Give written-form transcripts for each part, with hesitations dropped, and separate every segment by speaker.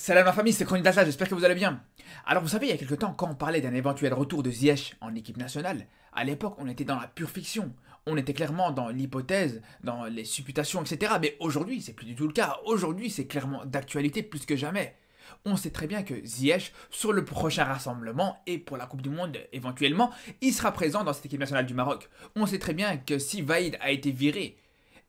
Speaker 1: Salam ma famille, c'est Chronique, j'espère que vous allez bien. Alors vous savez, il y a quelques temps, quand on parlait d'un éventuel retour de Ziyech en équipe nationale, à l'époque on était dans la pure fiction. On était clairement dans l'hypothèse, dans les supputations, etc. Mais aujourd'hui, c'est plus du tout le cas. Aujourd'hui, c'est clairement d'actualité plus que jamais. On sait très bien que Ziyech, sur le prochain rassemblement et pour la Coupe du Monde éventuellement, il sera présent dans cette équipe nationale du Maroc. On sait très bien que si Vaïd a été viré,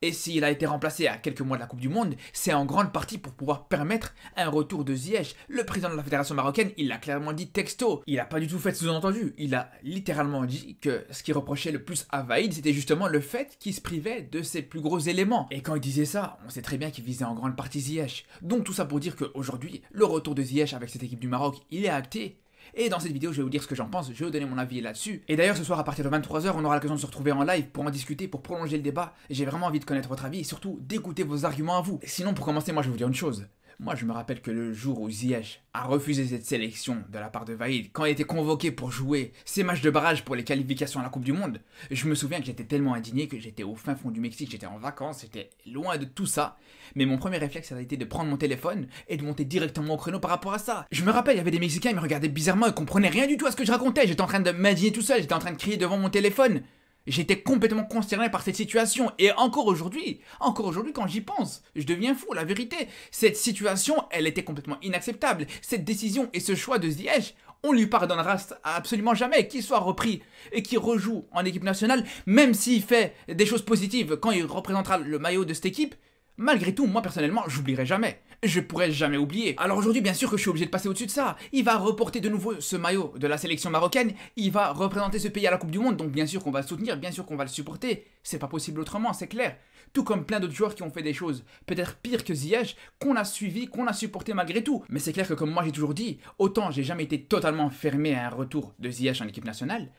Speaker 1: et s'il a été remplacé à quelques mois de la Coupe du Monde, c'est en grande partie pour pouvoir permettre un retour de Ziyech. Le président de la fédération marocaine, il l'a clairement dit texto. Il n'a pas du tout fait de sous-entendu. Il a littéralement dit que ce qui reprochait le plus à Vaïd, c'était justement le fait qu'il se privait de ses plus gros éléments. Et quand il disait ça, on sait très bien qu'il visait en grande partie Ziyech. Donc tout ça pour dire qu'aujourd'hui, le retour de Ziyech avec cette équipe du Maroc, il est acté. Et dans cette vidéo, je vais vous dire ce que j'en pense, je vais vous donner mon avis là-dessus. Et d'ailleurs, ce soir, à partir de 23h, on aura l'occasion de se retrouver en live pour en discuter, pour prolonger le débat. J'ai vraiment envie de connaître votre avis et surtout d'écouter vos arguments à vous. Et sinon, pour commencer, moi, je vais vous dire une chose. Moi, je me rappelle que le jour où Ziyech a refusé cette sélection de la part de Vaïd, quand il était convoqué pour jouer ces matchs de barrage pour les qualifications à la Coupe du Monde, je me souviens que j'étais tellement indigné que j'étais au fin fond du Mexique, j'étais en vacances, j'étais loin de tout ça. Mais mon premier réflexe, ça a été de prendre mon téléphone et de monter directement au créneau par rapport à ça. Je me rappelle, il y avait des Mexicains, ils me regardaient bizarrement, ils comprenaient rien du tout à ce que je racontais. J'étais en train de m'indigner tout seul, j'étais en train de crier devant mon téléphone. J'étais complètement consterné par cette situation et encore aujourd'hui quand j'y pense, je deviens fou, la vérité. Cette situation, elle était complètement inacceptable. Cette décision et ce choix de Ziyech, on lui pardonnera absolument jamais qu'il soit repris et qu'il rejoue en équipe nationale, même s'il fait des choses positives quand il représentera le maillot de cette équipe. Malgré tout, moi personnellement, j'oublierai jamais. Je pourrais jamais oublier. Alors aujourd'hui, bien sûr que je suis obligé de passer au-dessus de ça. Il va reporter de nouveau ce maillot de la sélection marocaine. Il va représenter ce pays à la Coupe du Monde. Donc bien sûr qu'on va le soutenir, bien sûr qu'on va le supporter. C'est pas possible autrement, c'est clair. Tout comme plein d'autres joueurs qui ont fait des choses peut-être pires que Ziyech, qu'on a suivi, qu'on a supporté malgré tout. Mais c'est clair que comme moi j'ai toujours dit, autant j'ai jamais été totalement fermé à un retour de Ziyech en équipe nationale,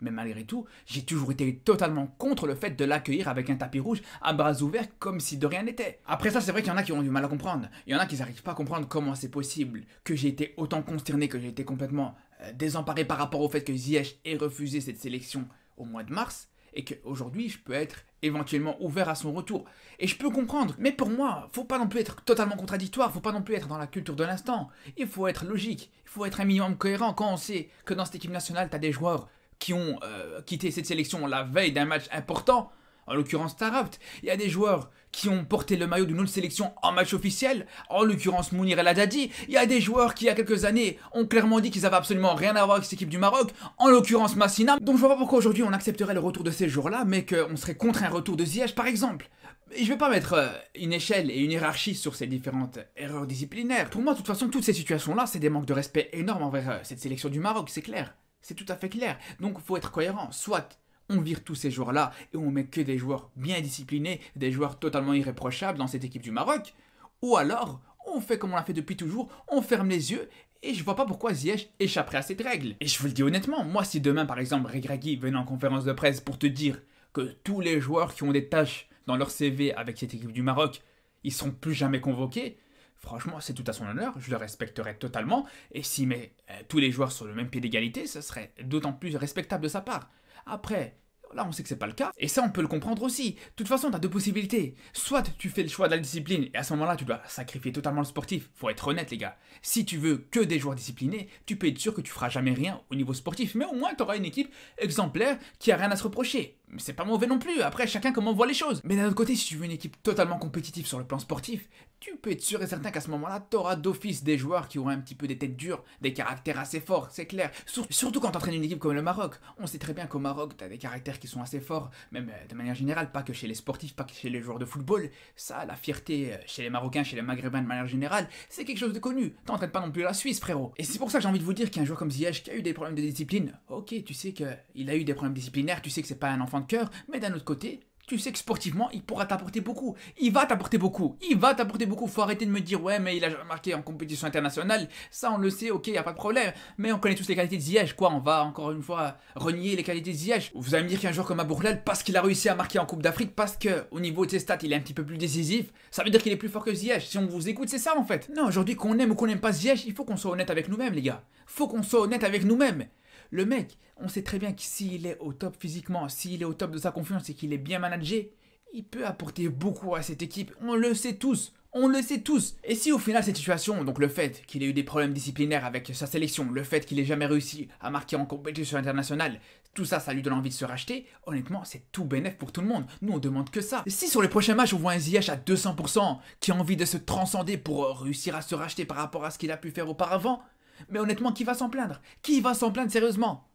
Speaker 1: mais malgré tout, j'ai toujours été totalement contre le fait de l'accueillir avec un tapis rouge à bras ouverts comme si de rien n'était. Après ça, c'est vrai qu'il y en a qui ont du mal à comprendre. Il y en a qui n'arrivent pas à comprendre comment c'est possible que j'ai été autant consterné, que j'ai été complètement désemparé par rapport au fait que Ziyech ait refusé cette sélection au mois de mars et qu'aujourd'hui, je peux être éventuellement ouvert à son retour. Et je peux comprendre, mais pour moi, faut pas non plus être totalement contradictoire, faut pas non plus être dans la culture de l'instant. Il faut être logique, il faut être un minimum cohérent quand on sait que dans cette équipe nationale, tu as des joueurs qui ont quitté cette sélection la veille d'un match important, en l'occurrence Taarabt. Il y a des joueurs qui ont porté le maillot d'une autre sélection en match officiel, en l'occurrence Mounir El Haddadi. Il y a des joueurs qui, il y a quelques années, ont clairement dit qu'ils avaient absolument rien à voir avec cette équipe du Maroc, en l'occurrence Massina. Donc je vois pas pourquoi aujourd'hui on accepterait le retour de ces joueurs-là, mais qu'on serait contre un retour de Ziyech par exemple. Et je vais pas mettre une échelle et une hiérarchie sur ces différentes erreurs disciplinaires. Pour moi, de toute façon, toutes ces situations-là, c'est des manques de respect énormes envers cette sélection du Maroc, c'est clair. C'est tout à fait clair. Donc il faut être cohérent. Soit on vire tous ces joueurs-là et on met que des joueurs bien disciplinés, des joueurs totalement irréprochables dans cette équipe du Maroc. Ou alors, on fait comme on l'a fait depuis toujours, on ferme les yeux et je vois pas pourquoi Ziyech échapperait à cette règle. Et je vous le dis honnêtement, moi si demain par exemple Regragui venait en conférence de presse pour te dire que tous les joueurs qui ont des tâches dans leur CV avec cette équipe du Maroc, ils seront plus jamais convoqués, franchement, c'est tout à son honneur, je le respecterai totalement, et s'il met tous les joueurs sur le même pied d'égalité, ce serait d'autant plus respectable de sa part. Après, là on sait que c'est pas le cas, et ça on peut le comprendre aussi. De toute façon, tu as deux possibilités. Soit tu fais le choix de la discipline, et à ce moment-là tu dois sacrifier totalement le sportif. Faut être honnête les gars. Si tu veux que des joueurs disciplinés, tu peux être sûr que tu feras jamais rien au niveau sportif, mais au moins tu auras une équipe exemplaire qui a rien à se reprocher. Mais c'est pas mauvais non plus, après chacun comment voit les choses. Mais d'un autre côté, si tu veux une équipe totalement compétitive sur le plan sportif, tu peux être sûr et certain qu'à ce moment-là, t'auras d'office des joueurs qui auront un petit peu des têtes dures, des caractères assez forts, c'est clair. Surtout quand t'entraînes une équipe comme le Maroc. On sait très bien qu'au Maroc, t'as des caractères qui sont assez forts, même de manière générale, pas que chez les sportifs, pas que chez les joueurs de football. Ça, la fierté chez les Marocains, chez les Maghrébins de manière générale, c'est quelque chose de connu. T'entraînes pas non plus la Suisse, frérot. Et c'est pour ça que j'ai envie de vous dire qu'un joueur comme Ziyech qui a eu des problèmes de discipline, ok, tu sais qu'il a eu des problèmes disciplinaires, tu sais que c'est pas un enfant de cœur, mais d'un autre côté, tu sais que sportivement, il pourra t'apporter beaucoup. Il va t'apporter beaucoup. Il va t'apporter beaucoup. Faut arrêter de me dire, ouais, mais il a jamais marqué en compétition internationale. Ça, on le sait, ok, y a pas de problème. Mais on connaît tous les qualités de Ziyech, quoi. On va encore une fois renier les qualités de Ziyech. Vous allez me dire qu'un joueur comme Abourlal, parce qu'il a réussi à marquer en Coupe d'Afrique, parce que au niveau de ses stats, il est un petit peu plus décisif, ça veut dire qu'il est plus fort que Ziyech. Si on vous écoute, c'est ça en fait. Non, aujourd'hui, qu'on aime ou qu'on n'aime pas Ziyech, il faut qu'on soit honnête avec nous-mêmes, les gars. Faut qu'on soit honnête avec nous-mêmes. Le mec, on sait très bien que s'il est au top physiquement, s'il est au top de sa confiance et qu'il est bien managé, il peut apporter beaucoup à cette équipe. On le sait tous. On le sait tous. Et si au final cette situation, donc le fait qu'il ait eu des problèmes disciplinaires avec sa sélection, le fait qu'il ait jamais réussi à marquer en compétition internationale, tout ça, ça lui donne envie de se racheter, honnêtement, c'est tout bénef pour tout le monde. Nous, on demande que ça. Et si sur les prochains matchs, on voit un Ziyech à 200%, qui a envie de se transcender pour réussir à se racheter par rapport à ce qu'il a pu faire auparavant, mais honnêtement, qui va s'en plaindre? Qui va s'en plaindre sérieusement?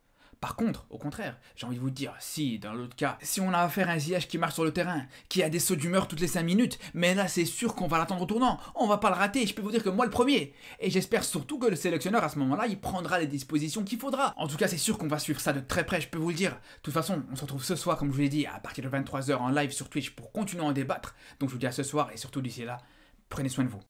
Speaker 1: Par contre, au contraire, j'ai envie de vous dire, si, dans l'autre cas, si on a affaire à un Ziyech qui marche sur le terrain, qui a des sauts d'humeur toutes les 5 minutes, mais là c'est sûr qu'on va l'attendre au tournant, on va pas le rater, je peux vous dire que moi le premier. Et j'espère surtout que le sélectionneur à ce moment-là, il prendra les dispositions qu'il faudra. En tout cas, c'est sûr qu'on va suivre ça de très près, je peux vous le dire. De toute façon, on se retrouve ce soir, comme je vous l'ai dit, à partir de 23 h en live sur Twitch pour continuer à en débattre. Donc je vous dis à ce soir et surtout d'ici là, prenez soin de vous.